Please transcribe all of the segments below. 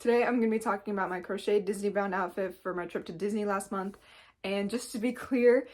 Today I'm going to be talking about my crocheted Disneybound outfit for my trip to Disney last month. And just to be clear,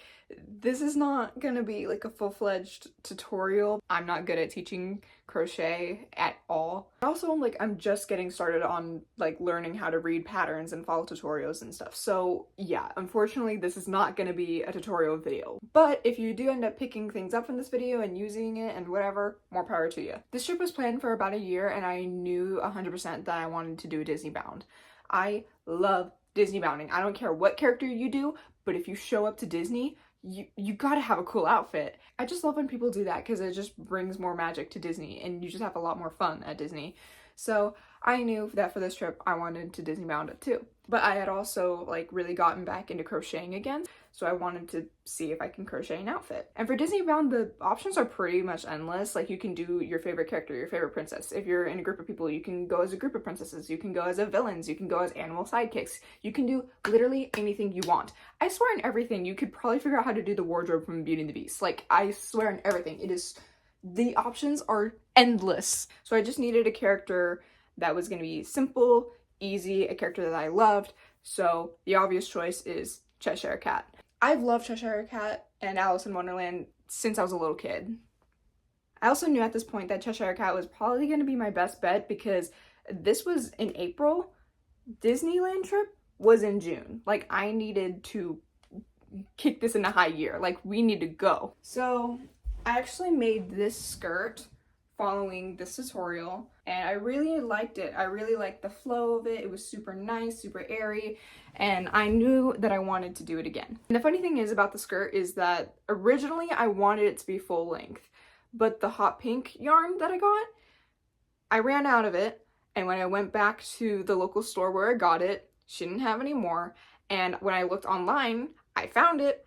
this is not going to be like a full-fledged tutorial. I'm not good at teaching crochet at all. Also, I'm just getting started on learning how to read patterns and follow tutorials and stuff. So yeah, unfortunately this is not going to be a tutorial video. But if you do end up picking things up from this video and using it and whatever, more power to you. This trip was planned for about a year and I knew 100% that I wanted to do a Disneybound. I love Disneybounding. I don't care what character you do, but if you show up to Disney, you gotta have a cool outfit. I just love when people do that because it just brings more magic to Disney and you just have a lot more fun at Disney. So I knew that for this trip I wanted to Disneybound it too. But I had also really gotten back into crocheting again, so I wanted to see if I can crochet an outfit. And for Disneybound, the options are pretty much endless. You can do your favorite character, your favorite princess. If you're in a group of people, you can go as a group of princesses, you can go as a villains, you can go as animal sidekicks. You can do literally anything you want. I swear in everything, you could probably figure out how to do the wardrobe from Beauty and the Beast. I swear in everything. The options are endless. So I just needed a character that was going to be simple, easy, a character that I loved. So the obvious choice is Cheshire Cat. I've loved Cheshire Cat and Alice in Wonderland since I was a little kid. I also knew at this point that Cheshire Cat was probably going to be my best bet because this was in April. Disneyland trip was in June. I needed to kick this into high gear. We need to go. So I actually made this skirt following this tutorial and I really liked it. I really liked the flow of it. It was super nice, super airy, and I knew that I wanted to do it again. And the funny thing is about the skirt is that originally I wanted it to be full length, but the hot pink yarn that I ran out of it, and when I went back to the local store where I got it, she didn't have any more, and when I looked online, I found it,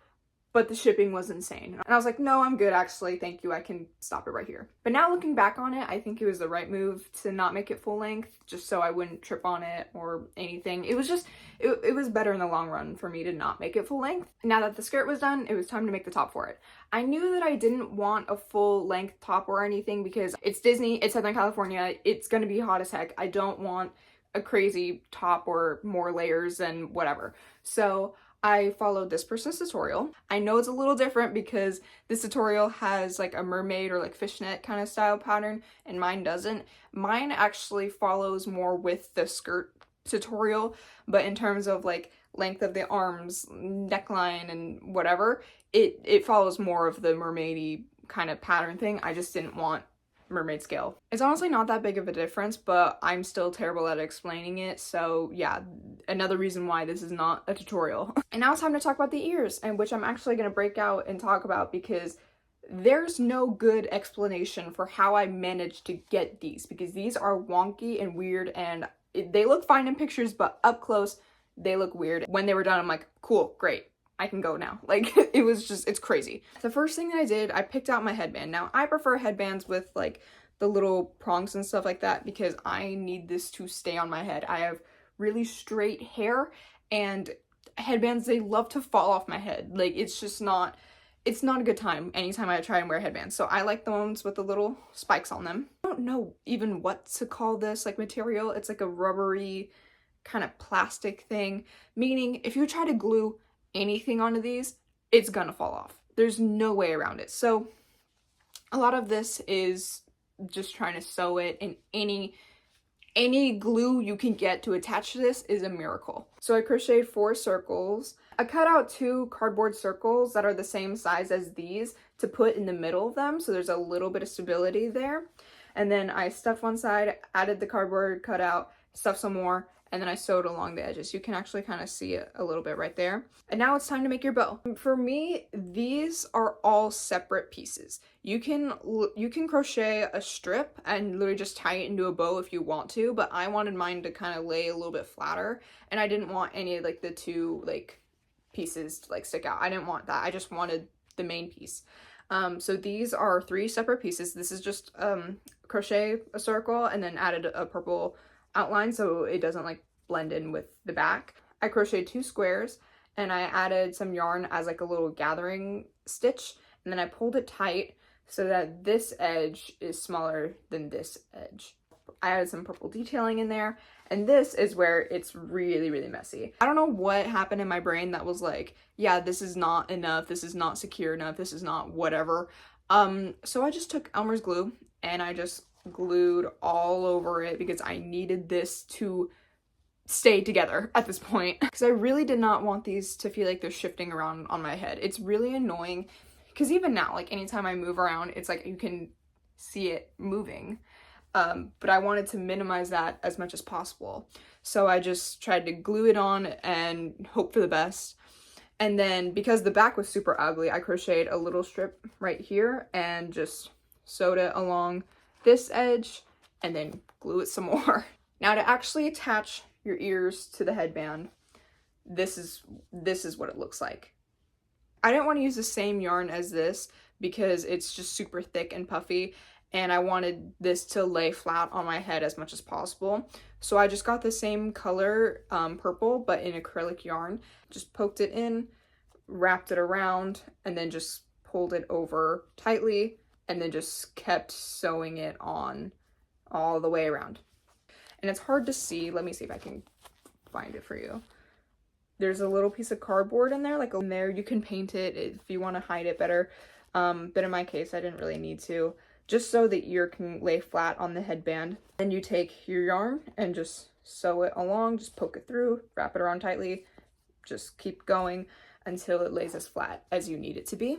but the shipping was insane. And I was like, no, I'm good actually, thank you, I can stop it right here. But now looking back on it, I think it was the right move to not make it full length, just so I wouldn't trip on it or anything. It was just, it was better in the long run for me to not make it full length. Now that the skirt was done, it was time to make the top for it. I knew that I didn't want a full length top or anything because it's Disney, it's Southern California, it's gonna be hot as heck. I don't want a crazy top or more layers and whatever. So I followed this person's tutorial. I know it's a little different because this tutorial has a mermaid or fishnet kind of style pattern and mine doesn't. Mine actually follows more with the skirt tutorial, but in terms of length of the arms, neckline, and whatever, it follows more of the mermaidy kind of pattern thing. I just didn't want mermaid scale. It's honestly not that big of a difference, but I'm still terrible at explaining it, so yeah, another reason why this is not a tutorial. And now it's time to talk about the ears, and which I'm actually going to break out and talk about because there's no good explanation for how I managed to get these, because these are wonky and weird, and they look fine in pictures, but up close they look weird. When they were done, I'm like, cool, great, I can go now. It was just, it's crazy. The first thing that I did, I picked out my headband. Now, I prefer headbands with the little prongs and stuff like that because I need this to stay on my head. I have really straight hair and headbands, they love to fall off my head. It's just not, it's not a good time anytime I try and wear headbands. So I like the ones with the little spikes on them. I don't know even what to call this material. It's a rubbery kind of plastic thing, meaning if you try to glue anything onto these, it's gonna fall off. There's no way around it. So a lot of this is just trying to sew it, and any glue you can get to attach to this is a miracle. So I crocheted 4 circles. I cut out 2 cardboard circles that are the same size as these to put in the middle of them, so there's a little bit of stability there. And then I stuffed one side, added the cardboard cutout, stuffed some more, and then I sewed along the edges. You can actually kind of see it a little bit right there. And now it's time to make your bow. For me, these are all separate pieces. You can crochet a strip and literally just tie it into a bow if you want to, but I wanted mine to kind of lay a little bit flatter, and I didn't want any of the 2 pieces to stick out. I didn't want that. I just wanted the main piece. So these are 3 separate pieces. This is just crochet a circle and then added a purple outline so it doesn't blend in with the back. I crocheted 2 squares and I added some yarn as a little gathering stitch, and then I pulled it tight so that this edge is smaller than this edge. I added some purple detailing in there, and this is where it's really, really messy. I don't know what happened in my brain that was like, yeah, this is not enough, this is not secure enough, this is not whatever. So I just took Elmer's glue and I just glued all over it because I needed this to stay together at this point, because I really did not want these to feel like they're shifting around on my head. It's really annoying because even now, like anytime I move around, it's like you can see it moving. But I wanted to minimize that as much as possible. So I just tried to glue it on and hope for the best. And then because the back was super ugly, I crocheted a little strip right here and just sewed it along this edge and then glue it some more. Now to actually attach your ears to the headband, this is what it looks like. I didn't want to use the same yarn as this because it's just super thick and puffy, and I wanted this to lay flat on my head as much as possible. So I just got the same color, purple, but in acrylic yarn. Just poked it in, wrapped it around, and then just pulled it over tightly, and then just kept sewing it on all the way around. And it's hard to see. Let me see if I can find it for you. There's a little piece of cardboard in there, like in there. You can paint it if you want to hide it better. But in my case, I didn't really need to. Just so the ear can lay flat on the headband. Then you take your yarn and just sew it along, just poke it through, wrap it around tightly, just keep going until it lays as flat as you need it to be.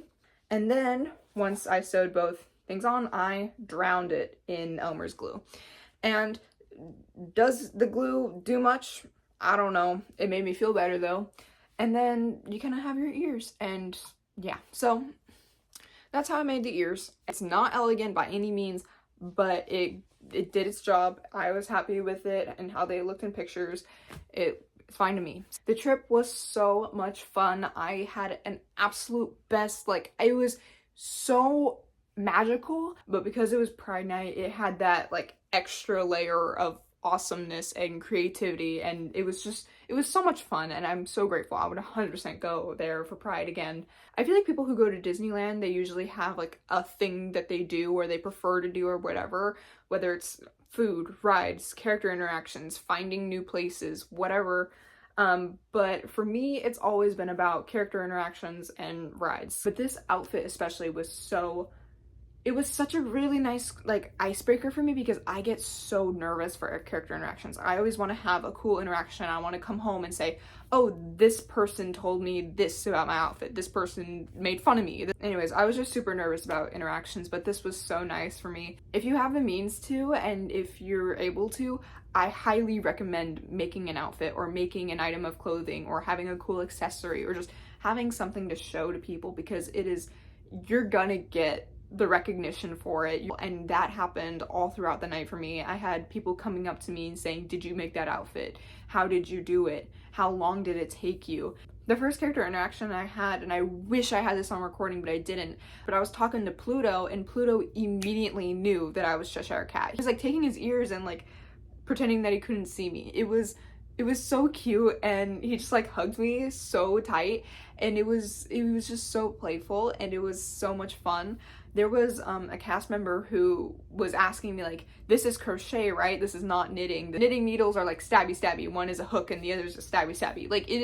And then once I sewed both things on, I drowned it in Elmer's glue. And does the glue do much? I don't know. It made me feel better though. And then you kind of have your ears, and yeah, so that's how I made the ears. It's not elegant by any means, but it did its job. I was happy with it and how they looked in pictures. It's fine to me. The trip was so much fun. I had an absolute best, like, it was so magical, but because it was Pride Night, it had that like extra layer of awesomeness and creativity, and it was so much fun, and I'm so grateful. I would 100% go there for Pride again. I feel like people who go to Disneyland, they usually have like a thing that they do or they prefer to do or whatever, whether it's food, rides, character interactions, finding new places, whatever. But for me, it's always been about character interactions and rides. But this outfit especially was such a really nice like icebreaker for me, because I get so nervous for character interactions. I always want to have a cool interaction. I want to come home and say, oh, this person told me this about my outfit. This person made fun of me. Anyways, I was just super nervous about interactions, but this was so nice for me. If you have the means to, and if you're able to, I highly recommend making an outfit or making an item of clothing or having a cool accessory or just having something to show to people, because you're gonna get the recognition for it. And that happened all throughout the night for me. I had people coming up to me and saying, did you make that outfit? How did you do it? How long did it take you? The first character interaction I had, and I wish I had this on recording, but I didn't, but I was talking to Pluto, and Pluto immediately knew that I was Cheshire Cat. He was like taking his ears and like pretending that he couldn't see me. It was so cute, and he just like hugged me so tight, and it was just so playful, and it was so much fun. There was a cast member who was asking me like, this is crochet, right? This is not knitting. The knitting needles are like stabby stabby. One is a hook and the other is a stabby stabby. Like it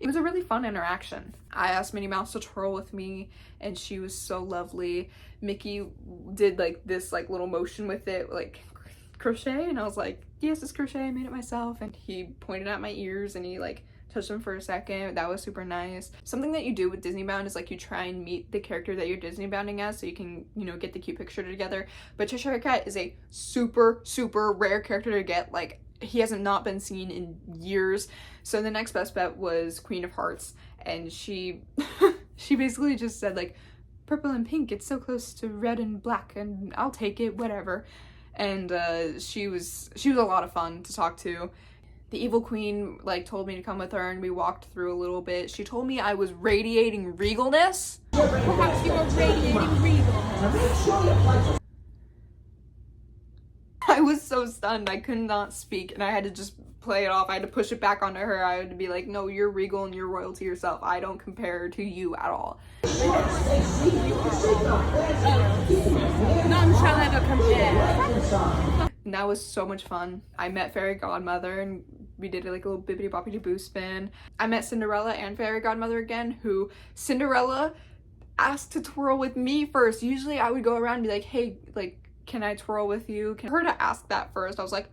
was a really fun interaction. I asked Minnie Mouse to twirl with me, and she was so lovely. Mickey did like this like little motion with it, like crochet, and I was like, yes, it's crochet, I made it myself. And he pointed at my ears and he like touched them for a second. That was super nice. Something that you do with Disneybound is like you try and meet the character that you're Disneybounding as, so you can, you know, get the cute picture together. But Cheshire Cat is a super rare character to get. Like, he hasn't not been seen in years. So the next best bet was Queen of Hearts, and she she basically just said like, purple and pink, it's so close to red and black, and I'll take it, whatever. And she was a lot of fun to talk to. The evil queen like told me to come with her, and we walked through a little bit. She told me I was radiating regalness. Perhaps you are radiating regal. I was so stunned. I could not speak, and I had to just play it off. I had to push it back onto her. I had to be like, no, you're regal and you're royal to yourself. I don't compare to you at all. None shall ever compare. and that was so much fun. I met Fairy Godmother and we did like a little bibbidi boppity boo spin. I met Cinderella and Fairy Godmother again, who Cinderella asked to twirl with me first. Usually I would go around and be like, hey, like, can I twirl with you? Her to ask that first, I was like,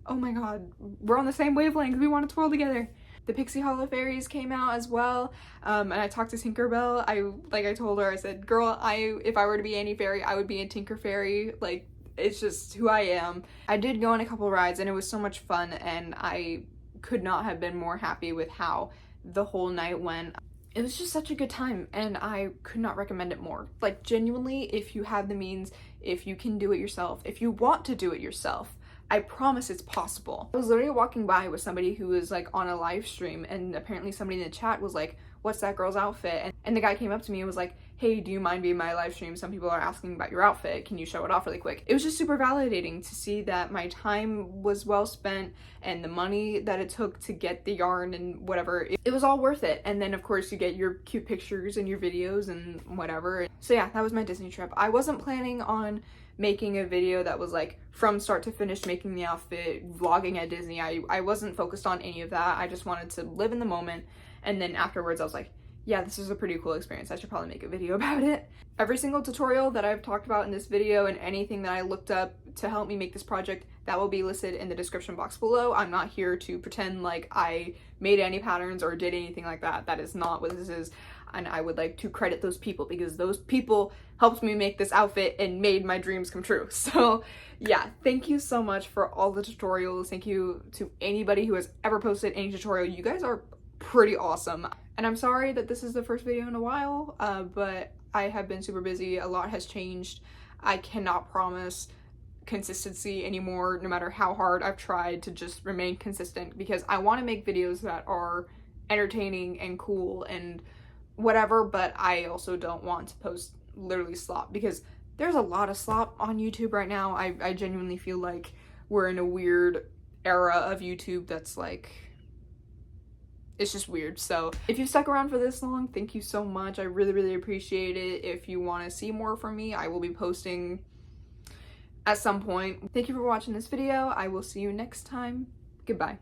oh my god, we're on the same wavelength, we want to twirl together. The Pixie Hollow Fairies came out as well, and I talked to Tinkerbell. I told her, I said, girl, if I were to be any fairy, I would be a Tinker Fairy. Like, it's just who I am. I did go on a couple rides and it was so much fun, and I could not have been more happy with how the whole night went. It was just such a good time and I could not recommend it more. Like, genuinely, if you have the means, if you can do it yourself, if you want to do it yourself, I promise it's possible. I was literally walking by with somebody who was like on a live stream, and apparently somebody in the chat was like, what's that girl's outfit? And the guy came up to me and was like, hey, do you mind being my live stream? Some people are asking about your outfit. Can you show it off really quick? It was just super validating to see that my time was well spent and the money that it took to get the yarn and whatever, it was all worth it. And then of course you get your cute pictures and your videos and whatever. So yeah, that was my Disney trip. I wasn't planning on making a video that was like from start to finish making the outfit, vlogging at Disney. I wasn't focused on any of that. I just wanted to live in the moment, and then afterwards I was like, yeah, this is a pretty cool experience. I should probably make a video about it. Every single tutorial that I've talked about in this video and anything that I looked up to help me make this project, that will be listed in the description box below. I'm not here to pretend like I made any patterns or did anything like that. That is not what this is. And I would like to credit those people because those people helped me make this outfit and made my dreams come true. So yeah, thank you so much for all the tutorials. Thank you to anybody who has ever posted any tutorial. You guys are pretty awesome. And I'm sorry that this is the first video in a while, but I have been super busy. A lot has changed. I cannot promise consistency anymore, no matter how hard I've tried to just remain consistent, because I want to make videos that are entertaining and cool and whatever, but I also don't want to post literally slop, because there's a lot of slop on YouTube right now. I genuinely feel like we're in a weird era of YouTube that's like, it's just weird. So if you've stuck around for this long, thank you so much. I really, really appreciate it. If you want to see more from me, I will be posting at some point. Thank you for watching this video. I will see you next time. Goodbye.